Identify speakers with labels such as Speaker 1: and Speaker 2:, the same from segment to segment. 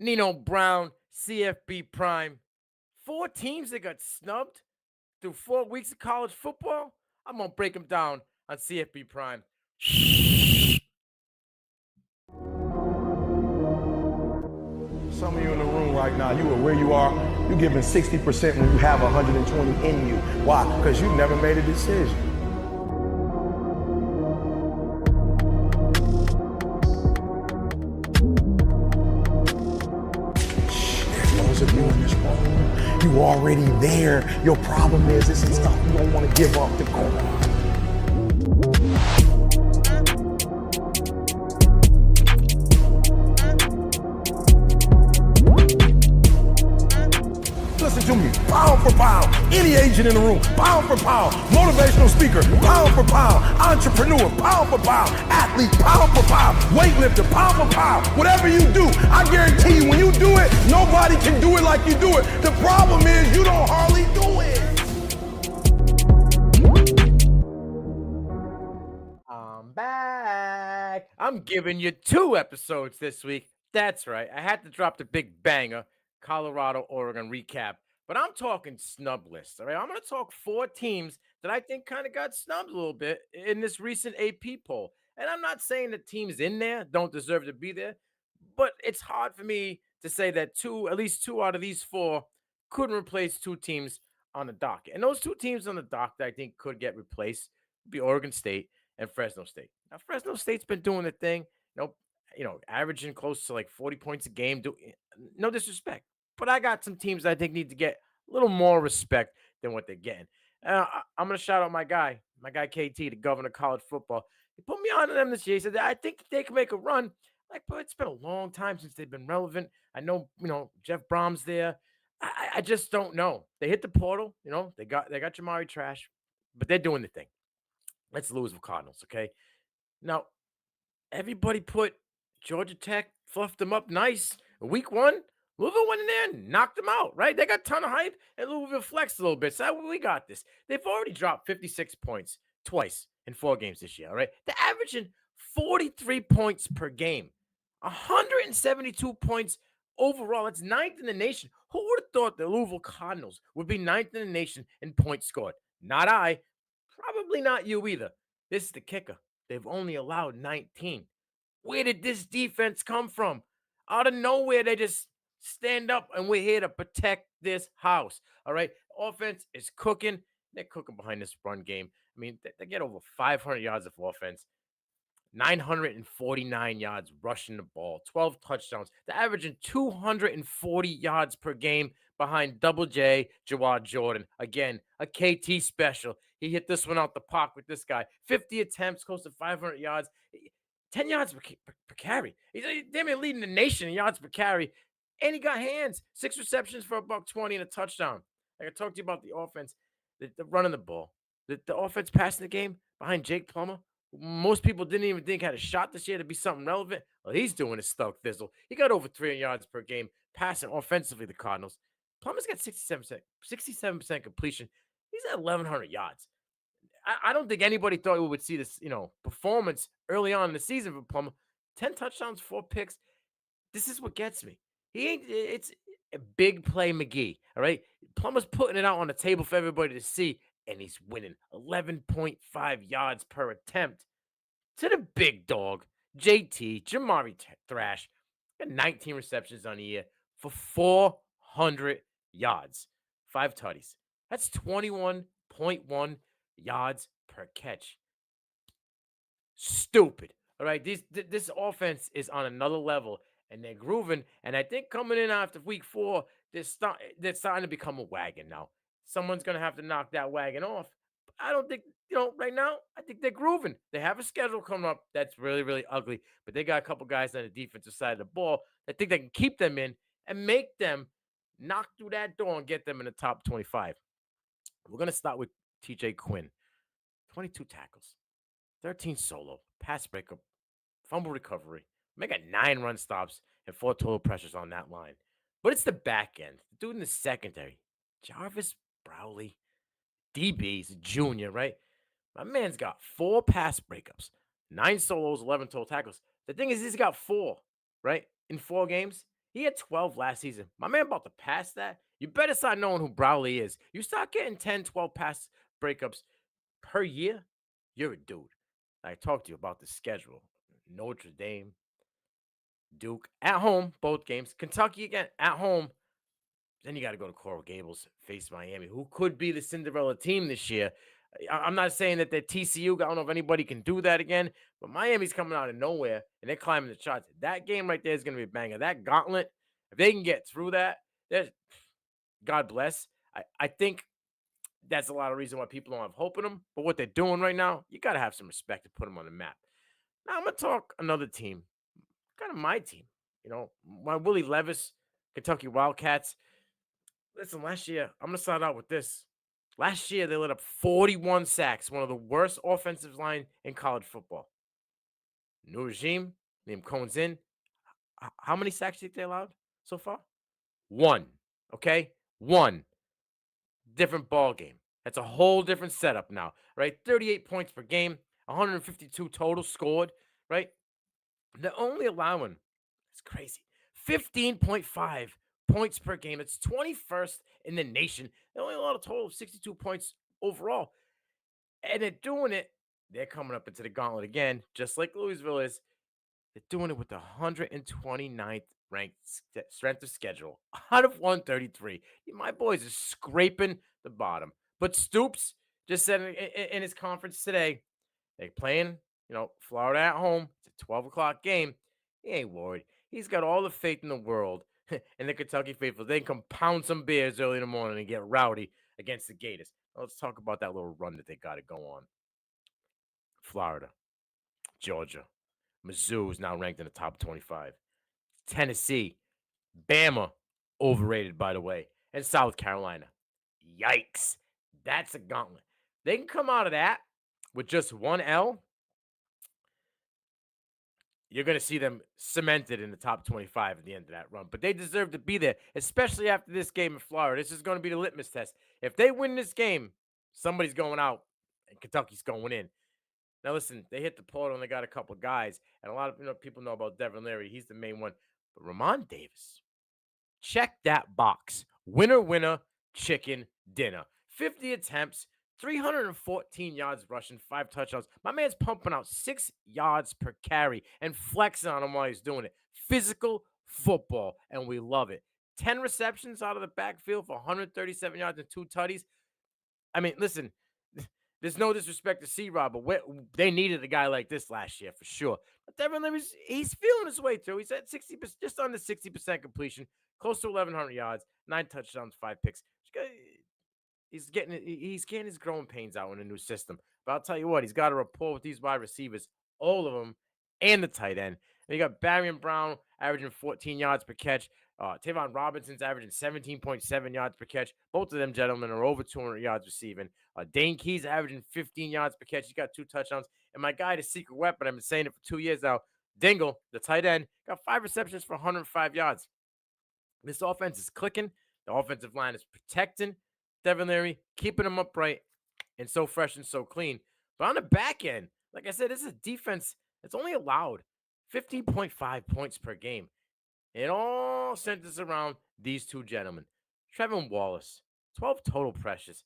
Speaker 1: Nino Brown, CFB Prime. 4 teams that got snubbed through 4 weeks of college football. I'm going to break them down on CFB Prime.
Speaker 2: Some of you in the room right now, you are where you are, you're giving 60% when you have 120 in you. Why? Because you never made a decision. There's those of you in this room, you already there. Your problem is this is stuff you don't want to give up to go. Listen to me, pound for pound, any agent in the room, pound for pound, motivational speaker, pound for pound, entrepreneur, pound for pound, athlete, pound for pound, weightlifter, pound for pound, whatever you do, I guarantee you when you do it, nobody can do it like you do it. The problem is you don't hardly do it.
Speaker 1: I'm back. I'm giving you 2 episodes this week. That's right. I had to drop the big banger, Colorado, Oregon recap. But I'm talking snub lists. All right. I'm going to talk 4 teams that I think kind of got snubbed a little bit in this recent AP poll. And I'm not saying the teams in there don't deserve to be there, but it's hard for me to say that at least two out of these 4 couldn't replace 2 teams on the docket. And those 2 teams on the docket that I think could get replaced would be Oregon State and Fresno State. Now, Fresno State's been doing the thing, averaging close to like 40 points a game. No disrespect, but I got some teams that I think need to get a little more respect than what they're getting. I'm going to shout out my guy KT, the governor of college football. He put me on to them this year. He said, I think they can make a run. Like, but it's been a long time since they've been relevant. I know, Jeff Brom's there. I just don't know. They hit the portal, they got Jamari Trash, but they're doing the thing. Let's Louisville Cardinals, okay? Now, everybody put Georgia Tech, fluffed them up nice. Week 1, Louisville went in there and knocked them out, right? They got a ton of hype, and Louisville flexed a little bit. So we got this. They've already dropped 56 points twice in 4 games this year, all right? They're averaging 43 points per game, 172 points overall. That's 9th in the nation. Who would have thought the Louisville Cardinals would be 9th in the nation in points scored? Not I. Probably not you either. This is the kicker. They've only allowed 19. Where did this defense come from? Out of nowhere, they just stand up and we're here to protect this house. All right. Offense is cooking. They're cooking behind this run game. I mean, they get over 500 yards of offense, 949 yards rushing the ball, 12 touchdowns. They're averaging 240 yards per game behind Double J, Jawad Jordan. Again, a KT special. He hit this one out the park with this guy. 50 attempts, close to 500 yards, 10 yards per carry. He's damn near leading the nation in yards per carry. And he got hands. 6 receptions for $120 and a touchdown. Like I talked to you about the offense, the running the ball, the offense passing the game behind Jake Plummer. Most people didn't even think had a shot this year to be something relevant. Well, he's doing his Stuck Thizzle. He got over 300 yards per game passing offensively, the Cardinals. Plummer's got 67% completion. He's at 1,100 yards. I don't think anybody thought we would see this, performance early on in the season for Plummer. 10 touchdowns, 4 picks. This is what gets me. It's a big play McGee, all right? Plummer's putting it out on the table for everybody to see, and he's winning 11.5 yards per attempt to the big dog, JT, Jamari Thrash. Got 19 receptions on the year for 400 yards, 5 tutties. That's 21.1 yards per catch. Stupid. All right, this offense is on another level, and they're grooving. And I think coming in after week 4, they're starting to become a wagon now. Someone's going to have to knock that wagon off. I don't think, right now, I think they're grooving. They have a schedule coming up that's really, really ugly, but they got a couple guys on the defensive side of the ball that think they can keep them in and make them knock through that door and get them in the top 25. We're going to start with TJ Quinn. 22 tackles, 13 solo, pass breakup, fumble recovery. They got 9 run stops and 4 total pressures on that line. But it's the back end. The dude in the secondary, Jarvis Browley, DB's junior, right? My man's got 4 pass breakups, 9 solos, 11 total tackles. The thing is, he's got 4, right? In 4 games. He had 12 last season. My man about to pass that. You better start knowing who Browley is. You start getting 10, 12 pass breakups per year, you're a dude. I talked to you about the schedule. Notre Dame, Duke at home, both games. Kentucky again at home. Then you got to go to Coral Gables, face Miami, who could be the Cinderella team this year. I'm not saying that they're TCU. I don't know if anybody can do that again, but Miami's coming out of nowhere and they're climbing the charts. That game right there is going to be a banger. That gauntlet, if they can get through that, God bless. I think that's a lot of reason why people don't have hope in them. But what they're doing right now, you got to have some respect to put them on the map. Now I'm going to talk another team, kind of my team. My Willie Levis, Kentucky Wildcats. Listen, last year, I'm going to start out with this. Last year, they let up 41 sacks, one of the worst offensive line in college football. New regime, named Cohen's in. How many sacks do you think they allowed so far? One. Okay? One. Different ball game. That's a whole different setup now, right? 38 points per game, 152 total scored, right? They're only allowing, it's crazy, 15.5 points per game. It's 21st in the nation. They only allowed a total of 62 points overall. And they're doing it. They're coming up into the gauntlet again, just like Louisville is. They're doing it with the 129th ranked strength of schedule out of 133. My boys are scraping the bottom. But Stoops just said in his conference today, they're playing, Florida at home. It's a 12 o'clock game. He ain't worried. He's got all the faith in the world in the Kentucky faithful. They can pound some beers early in the morning and get rowdy against the Gators. Let's talk about that little run that they got to go on. Florida, Georgia, Mizzou is now ranked in the top 25. Tennessee, Bama, overrated, by the way, and South Carolina. Yikes. That's a gauntlet. They can come out of that with just one L. You're going to see them cemented in the top 25 at the end of that run. But they deserve to be there, especially after this game in Florida. This is going to be the litmus test. If they win this game, somebody's going out and Kentucky's going in. Now, listen, they hit the portal and they got a couple guys. And a lot of people know about Devin Leary. He's the main one. But Ramon Davis, check that box. Winner, winner, chicken dinner. 50 attempts, 314 yards rushing, 5 touchdowns. My man's pumping out 6 yards per carry and flexing on him while he's doing it. Physical football, and we love it. 10 receptions out of the backfield for 137 yards and 2 tutties. I mean, listen, there's no disrespect to C-Rob, but they needed a guy like this last year for sure. But Devin Leary's, he's feeling his way through. He's at 60%, just under 60% completion, close to 1,100 yards, 9 touchdowns, 5 picks. He's getting his growing pains out in a new system. But I'll tell you what, he's got a rapport with these wide receivers, all of them, and the tight end. And you got Barry Brown averaging 14 yards per catch. Tavon Robinson's averaging 17.7 yards per catch. Both of them gentlemen are over 200 yards receiving. Dane Key's averaging 15 yards per catch. He's got 2 touchdowns. And my guy, the secret weapon, I've been saying it for 2 years now, Dingle, the tight end, got 5 receptions for 105 yards. This offense is clicking. The offensive line is protecting Devin Leary, keeping him upright and so fresh and so clean. But on the back end, like I said, this is a defense that's only allowed 15.5 points per game. It all centers around these 2 gentlemen. Trevin Wallace, 12 total pressures,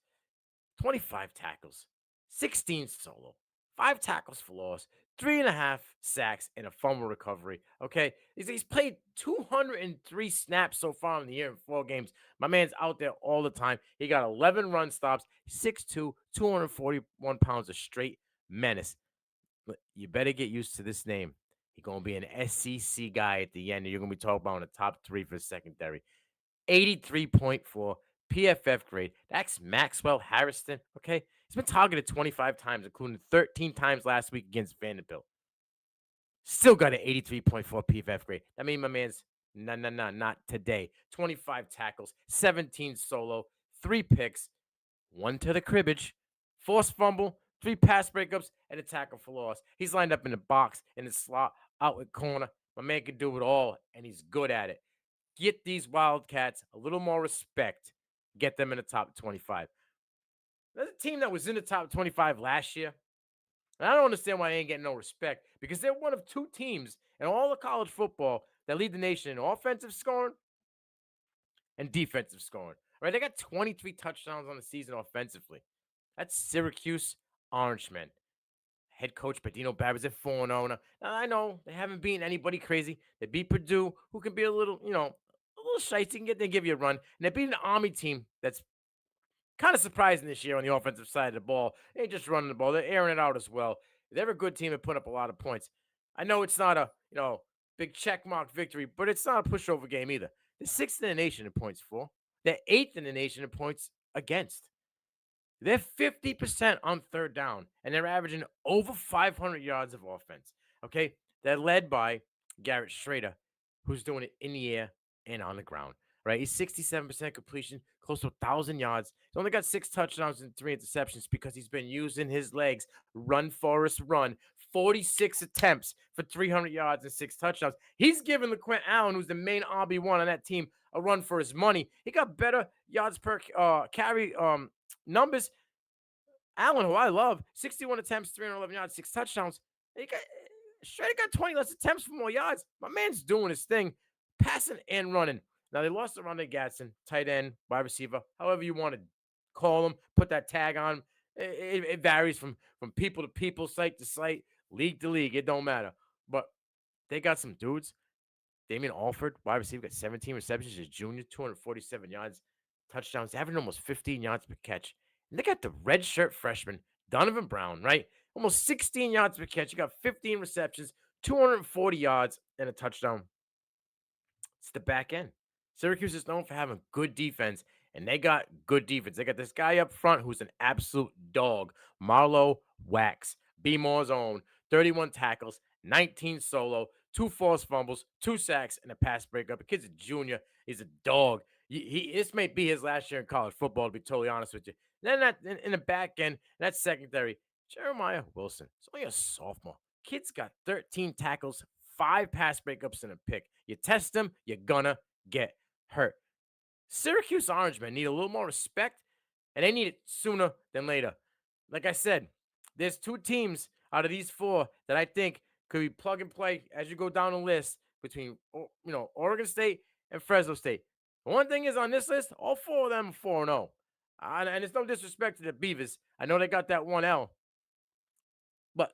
Speaker 1: 25 tackles, 16 solo, 5 tackles for loss, 3.5 sacks, and a fumble recovery. Okay, he's played 203 snaps so far in the year in 4 games. My man's out there all the time. He got 11 run stops, 6'2", 241 pounds of straight menace. But you better get used to this name. He's going to be an SEC guy at the end. You're going to be talking about in the top 3 for the secondary. 83.4 PFF grade. That's Maxwell Harrison. Okay. He's been targeted 25 times, including 13 times last week against Vanderbilt. Still got an 83.4 PFF grade. That means my man's not today. 25 tackles, 17 solo, 3 picks, 1 to the cribbage, forced fumble, 3 pass breakups, and a tackle for loss. He's lined up in the box, in the slot, out at corner. My man can do it all, and he's good at it. Get these Wildcats a little more respect. Get them in the top 25. There's a team that was in the top 25 last year. And I don't understand why they ain't getting no respect, because they're one of 2 teams in all of college football that lead the nation in offensive scoring and defensive scoring. Right? They got 23 touchdowns on the season offensively. That's Syracuse Orangemen. Head coach Badino Babbitt's at 4-0. Now, I know they haven't beaten anybody crazy. They beat Purdue, who can be a little, a little shicey. They give you a run. And they beat an Army team that's kind of surprising this year on the offensive side of the ball. They ain't just running the ball. They're airing it out as well. They're a good team and put up a lot of points. I know it's not a, big checkmark victory, but it's not a pushover game either. They're sixth in the nation in points for. They're eighth in the nation in points against. They're 50% on third down, and they're averaging over 500 yards of offense. Okay? They're led by Garrett Schrader, who's doing it in the air and on the ground. Right? He's 67% completion, close to 1,000 yards. He's only got 6 touchdowns and 3 interceptions because he's been using his legs. Run, Forrest, run. 46 attempts for 300 yards and 6 touchdowns. He's giving LeQuint Allen, who's the main RB1 on that team, a run for his money. He got better yards per carry numbers. Allen, who I love, 61 attempts, 311 yards, 6 touchdowns. He got Shredder got 20 less attempts for more yards. My man's doing his thing, passing and running. Now they lost to Rondé Gatson, tight end, wide receiver, however you want to call him, put that tag on. It varies from people to people, site to site, league to league. It don't matter. But they got some dudes. Damian Alford, wide receiver, got 17 receptions as junior, 247 yards, touchdowns, averaging almost 15 yards per catch. And they got the red shirt freshman, Donovan Brown, right? Almost 16 yards per catch. He got 15 receptions, 240 yards, and a touchdown. It's the back end. Syracuse is known for having good defense, and they got good defense. They got this guy up front who's an absolute dog, Marlo Wax, B-Moore's own, 31 tackles, 19 solo, 2 forced fumbles, 2 sacks, and a pass breakup. The kid's a junior. He's a dog. This may be his last year in college football, to be totally honest with you. Then in the back end, that secondary, Jeremiah Wilson. It's only a sophomore. Kid's got 13 tackles, 5 pass breakups, and a pick. You test him, you're gonna get hurt. Syracuse Orangemen need a little more respect, and they need it sooner than later. Like I said, there's 2 teams out of these 4 that I think could be plug and play as you go down the list between, Oregon State and Fresno State. The one thing is on this list, all 4 of them are 4-0. And it's no disrespect to the Beavers. I know they got that 1L. But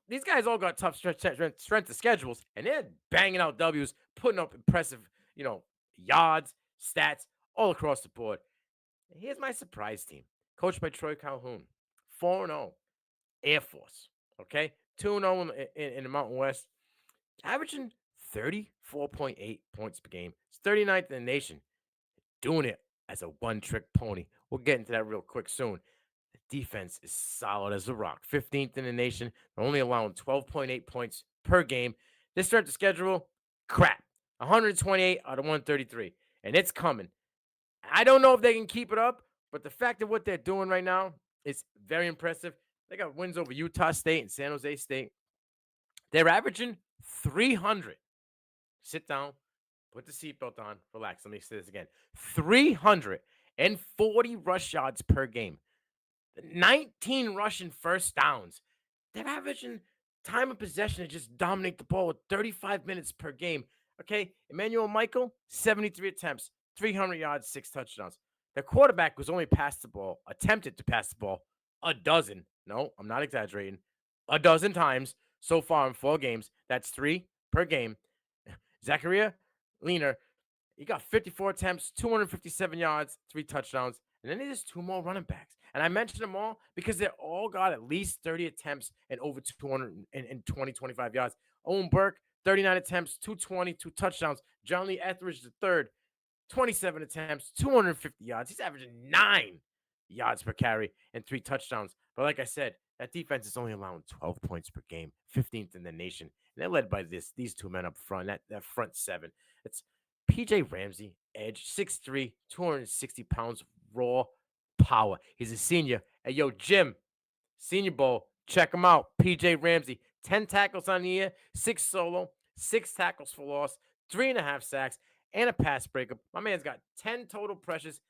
Speaker 1: these guys all got tough strength of schedules, and they're banging out W's, putting up impressive, yards, stats all across the board. And here's my surprise team, coached by Troy Calhoun, 4-0, Air Force, okay? 2-0 in the Mountain West, averaging 34.8 points per game. It's 39th in the nation, doing it as a one-trick pony. We'll get into that real quick soon. The defense is solid as a rock. 15th in the nation. They're only allowing 12.8 points per game. This start the schedule, crap. 128 out of 133. And it's coming. I don't know if they can keep it up, but the fact of what they're doing right now is very impressive. They got wins over Utah State and San Jose State. They're averaging 300. Sit down, put the seatbelt on, relax. Let me say this again. 340 rush yards per game. 19 rushing first downs. They're averaging time of possession to just dominate the ball with 35 minutes per game. Okay, Emmanuel Michael, 73 attempts, 300 yards, 6 touchdowns. The quarterback was only attempted to pass the ball a dozen. No, I'm not exaggerating. A dozen times so far in 4 games. That's 3 per game. Zachariah Leaner, he got 54 attempts, 257 yards, 3 touchdowns. And then there's 2 more running backs. And I mentioned them all because they all got at least 30 attempts and over 220, 25 yards. Owen Burke, 39 attempts, 220, 2 touchdowns. John Lee Etheridge III, 27 attempts, 250 yards. He's averaging 9 yards per carry and 3 touchdowns. But like I said, that defense is only allowing 12 points per game, 15th in the nation. And they're led by these 2 men up front, that front 7. It's PJ Ramsey, edge, 6'3", 260 pounds, raw power. He's a senior. Hey, yo, Jim, Senior Bowl, check him out. PJ Ramsey, 10 tackles on the year, 6 solo, 6 tackles for loss, 3.5 sacks, and a pass breakup. My man's got 10 total pressures.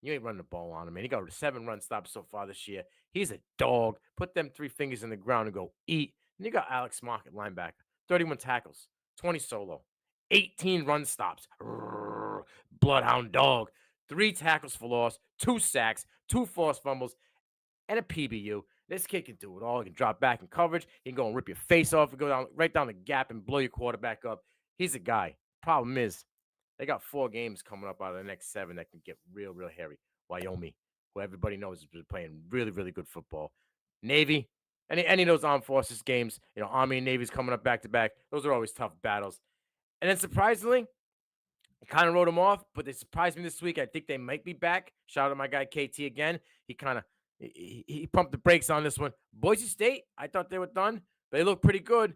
Speaker 1: You ain't running the ball on him, man. He got 7 run stops so far this year. He's a dog. Put them 3 fingers in the ground and go eat. And you got Alex Mock at linebacker, 31 tackles, 20 solo, 18 run stops. Bloodhound dog. 3 tackles for loss, 2 sacks, 2 forced fumbles, and a PBU. This kid can do it all. He can drop back in coverage. He can go and rip your face off and go down right down the gap and blow your quarterback up. He's a guy. Problem is, they got 4 games coming up out of the next 7 that can get real, real hairy. Wyoming, who everybody knows has been playing really, really good football. Navy, any of those armed forces games, Army and Navy's coming up back to back. Those are always tough battles. And then surprisingly, I kind of wrote them off, but they surprised me this week. I think they might be back. Shout out to my guy KT again. He kind of he pumped the brakes on this one. Boise State, I thought they were done, but they look pretty good,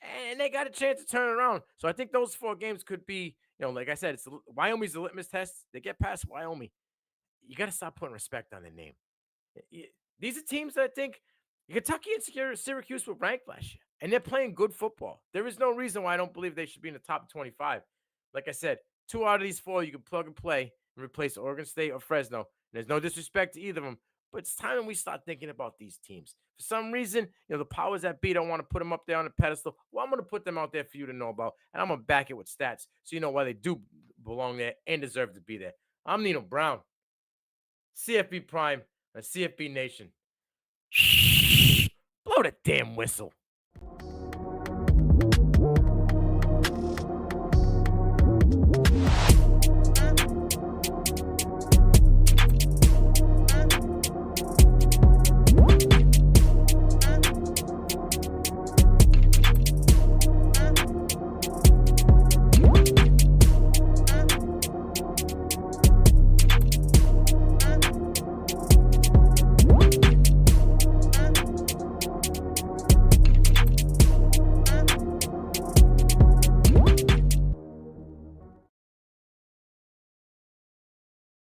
Speaker 1: and they got a chance to turn it around. So I think those 4 games could be, like I said, Wyoming's the litmus test. They get past Wyoming, you got to stop putting respect on their name. These are teams that I think Kentucky and Syracuse were ranked last year, and they're playing good football. There is no reason why I don't believe they should be in the top 25. Like I said, 2 out of these 4 you can plug and play and replace Oregon State or Fresno. And there's no disrespect to either of them, but it's time we start thinking about these teams. For some reason, the powers that be don't want to put them up there on a pedestal. Well, I'm going to put them out there for you to know about, and I'm going to back it with stats so you know why they do belong there and deserve to be there. I'm Nino Brown, CFB Prime, and CFB Nation. Blow the damn whistle.